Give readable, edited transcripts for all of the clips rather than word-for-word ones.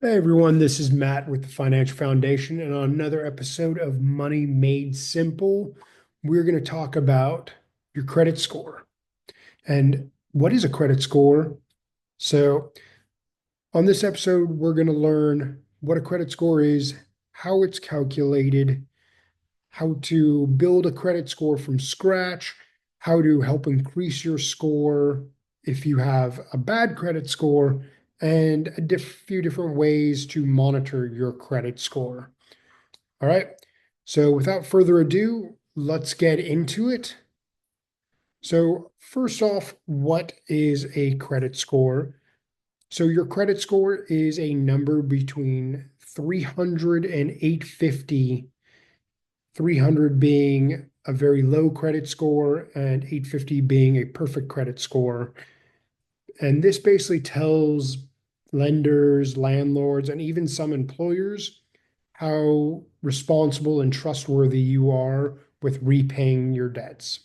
Hey everyone, this is Matt with the Financial Foundation, and on another episode of Money Made Simple, we're going to talk about your credit score. And what is a credit score? So, on this episode, we're going to learn what a credit score is, how it's calculated, how to build a credit score from scratch, how to help increase your score if you have a bad credit score, and a few different ways to monitor your credit score. All right. So without further ado, let's get into it. So first off, what is a credit score? So your credit score is a number between 300 and 850, 300 being a very low credit score and 850 being a perfect credit score. And this basically tells lenders, landlords, and even some employers how responsible and trustworthy you are with repaying your debts.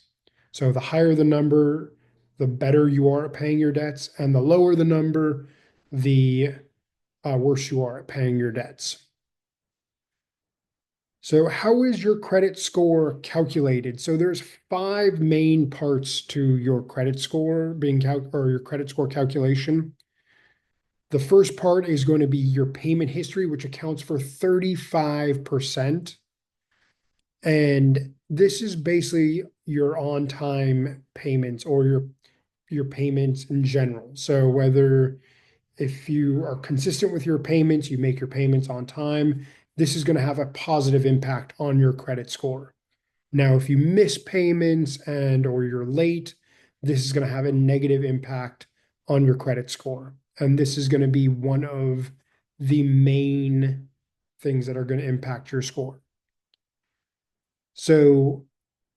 So the higher the number, the better you are at paying your debts, and the lower the number, the worse you are at paying your debts. So how is your credit score calculated? So there's five main parts to your credit score or your credit score calculation. The first part is going to be your payment history, which accounts for 35%. And this is basically your on-time payments or your payments in general. So whether if you are consistent with your payments, you make your payments on time, this is going to have a positive impact on your credit score. Now, if you miss payments and or you're late, this is going to have a negative impact on your credit score. And this is going to be one of the main things that are going to impact your score. So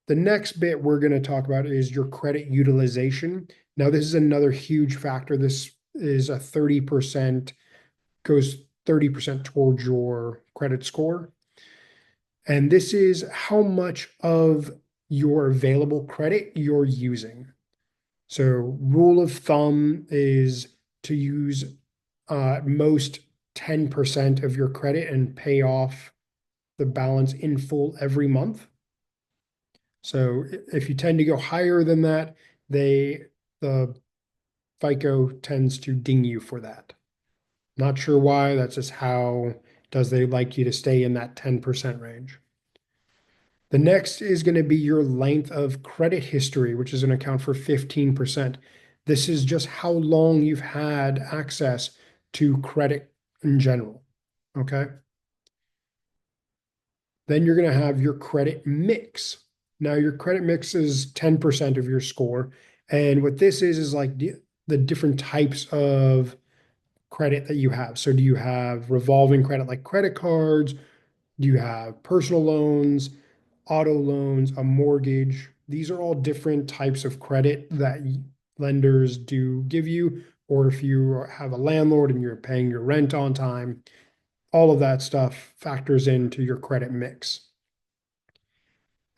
the next bit we're going to talk about is your credit utilization. Now, this is another huge factor. This is a 30%, goes 30% towards your credit score. And this is how much of your available credit you're using. So, rule of thumb is to use most 10% of your credit and pay off the balance in full every month. So, if you tend to go higher than that, the FICO tends to ding you for that. Not sure why, that's just how does they like you to stay in that 10% range. The next is going to be your length of credit history, which is an account for 15%. This is just how long you've had access to credit in general. Okay. Then you're going to have your credit mix. Now, your credit mix is 10% of your score. And what this is like the different types of credit that you have. So, do you have revolving credit like credit cards? Do you have personal loans, auto loans, a mortgage? These are all different types of credit that lenders do give you. Or if you have a landlord and you're paying your rent on time, all of that stuff factors into your credit mix.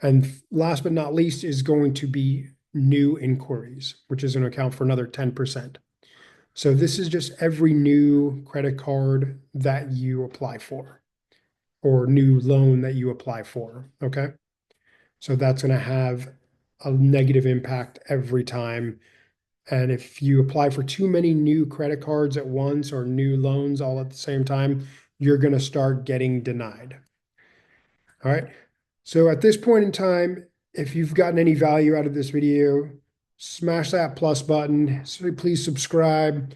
And last but not least is going to be new inquiries, which is going to account for another 10%. So this is just every new credit card that you apply for or new loan that you apply for. Okay. So that's going to have a negative impact every time. And if you apply for too many new credit cards at once or new loans all at the same time, you're going to start getting denied. All right. So at this point in time, if you've gotten any value out of this video, smash that plus button. So please subscribe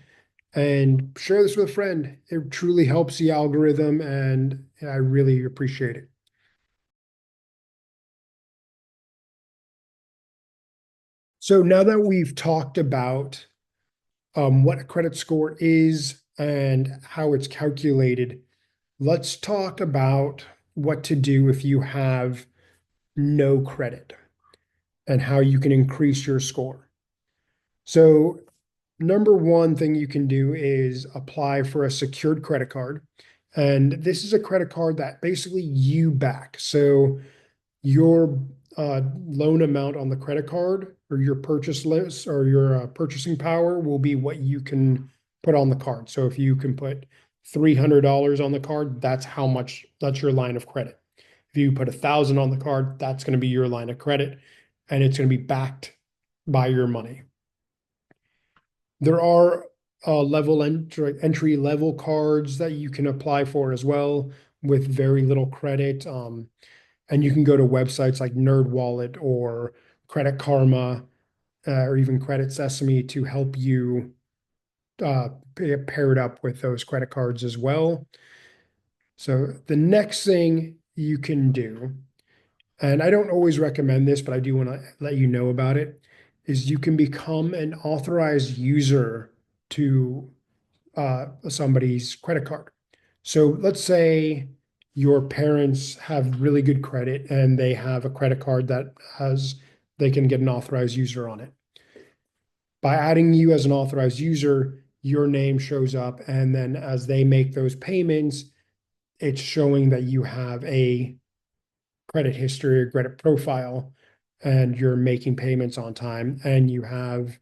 and share this with a friend. It truly helps the algorithm, and I really appreciate it. So now that we've talked about what a credit score is and how it's calculated, let's talk about what to do if you have no credit and how you can increase your score. So, number one thing you can do is apply for a secured credit card. And this is a credit card that basically you back. So, your loan amount on the credit card or your purchase list or your purchasing power will be what you can put on the card. So if you can put $300 on the card, that's how much, that's your line of credit. If you put 1,000 on the card, that's going to be your line of credit, and it's going to be backed by your money. There are entry level cards that you can apply for as well with very little credit. And you can go to websites like NerdWallet or Credit Karma, or even Credit Sesame to help you get paired up with those credit cards as well. So the next thing you can do, and I don't always recommend this, but I do want to let you know about it, is you can become an authorized user to somebody's credit card. So let's say your parents have really good credit and they have a credit card that has, they can get an authorized user on it. By adding you as an authorized user, your name shows up, and then as they make those payments, it's showing that you have a credit history or credit profile, and you're making payments on time, and you have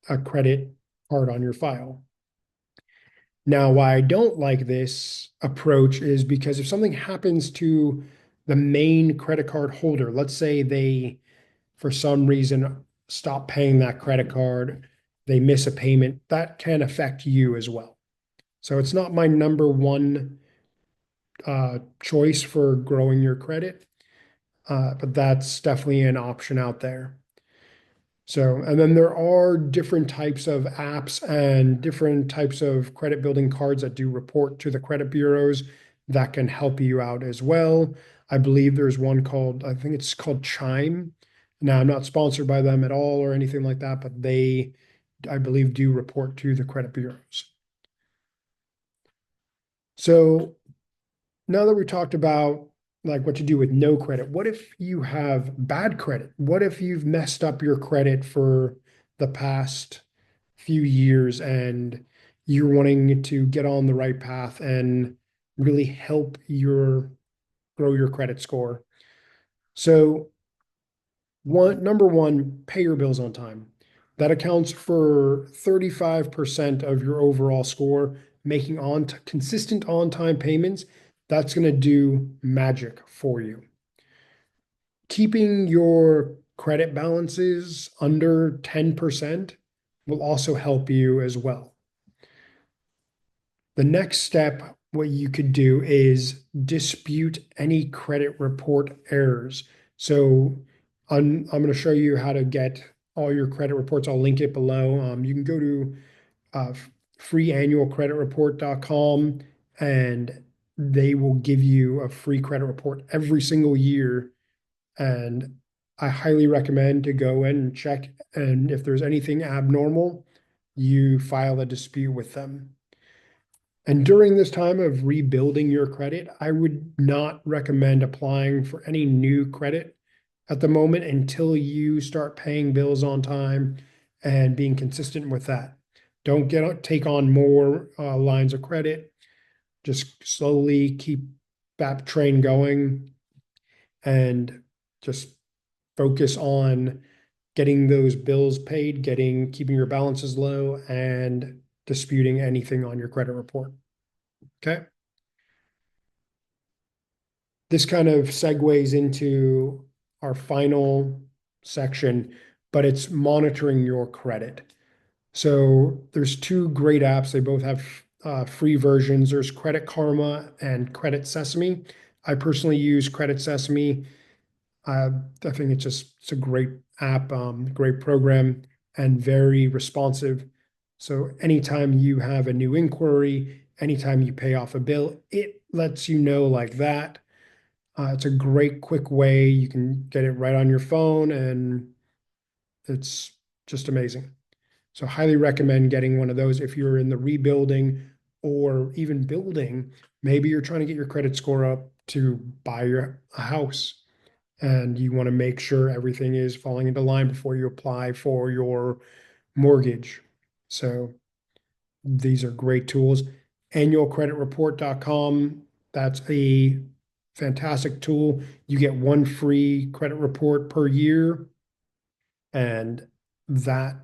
a credit card on your file. Now, why I don't like this approach is because if something happens to the main credit card holder, let's say they, for some reason, stop paying that credit card, they miss a payment, that can affect you as well. So it's not my number one choice for growing your credit, but that's definitely an option out there. So, and then there are different types of apps and different types of credit building cards that do report to the credit bureaus that can help you out as well. I believe there's one called, I think it's called Chime. Now, I'm not sponsored by them at all or anything like that, but they, I believe, do report to the credit bureaus. So now that we talked about like what to do with no credit, what if you have bad credit? What if you've messed up your credit for the past few years and you're wanting to get on the right path and really help your grow your credit score? So number one, pay your bills on time. That accounts for 35% of your overall score. Making consistent on-time payments, that's going to do magic for you. Keeping your credit balances under 10% will also help you as well. The next step, what you could do is dispute any credit report errors. So I'm going to show you how to get all your credit reports. I'll link it below. You can go to freeannualcreditreport.com, and they will give you a free credit report every single year. And I highly recommend to go in and check. And if there's anything abnormal, you file a dispute with them. And during this time of rebuilding your credit, I would not recommend applying for any new credit at the moment until you start paying bills on time and being consistent with that. Don't take on more lines of credit. Just slowly keep that train going and just focus on getting those bills paid, keeping your balances low, and disputing anything on your credit report. Okay. This kind of segues into our final section, but it's monitoring your credit. So there's two great apps. They both have free versions. There's Credit Karma and Credit Sesame. I personally use Credit Sesame. I think it's a great app, great program, and very responsive. So anytime you have a new inquiry, anytime you pay off a bill, it lets you know like that. It's a great quick way. You can get it right on your phone, and it's just amazing. So highly recommend getting one of those if you're in the rebuilding or even building. Maybe you're trying to get your credit score up to buy a house, and you want to make sure everything is falling into line before you apply for your mortgage. So these are great tools. Annualcreditreport.com, that's a fantastic tool. You get one free credit report per year, and that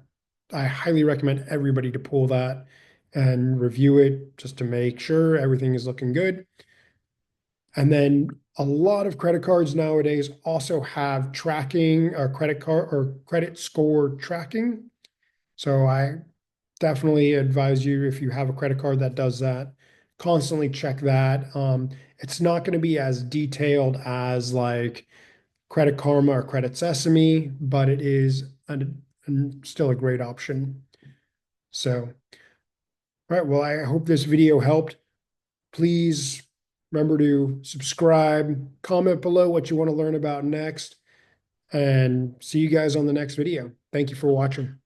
I highly recommend everybody to pull that and review it just to make sure everything is looking good. And then a lot of credit cards nowadays also have tracking or credit card or credit score tracking. So I definitely advise you, if you have a credit card that does that, constantly check that. It's not going to be as detailed as like Credit Karma or Credit Sesame, but it is still a great option. So, all right, well, I hope this video helped. Please remember to subscribe, comment below what you want to learn about next, and see you guys on the next video. Thank you for watching.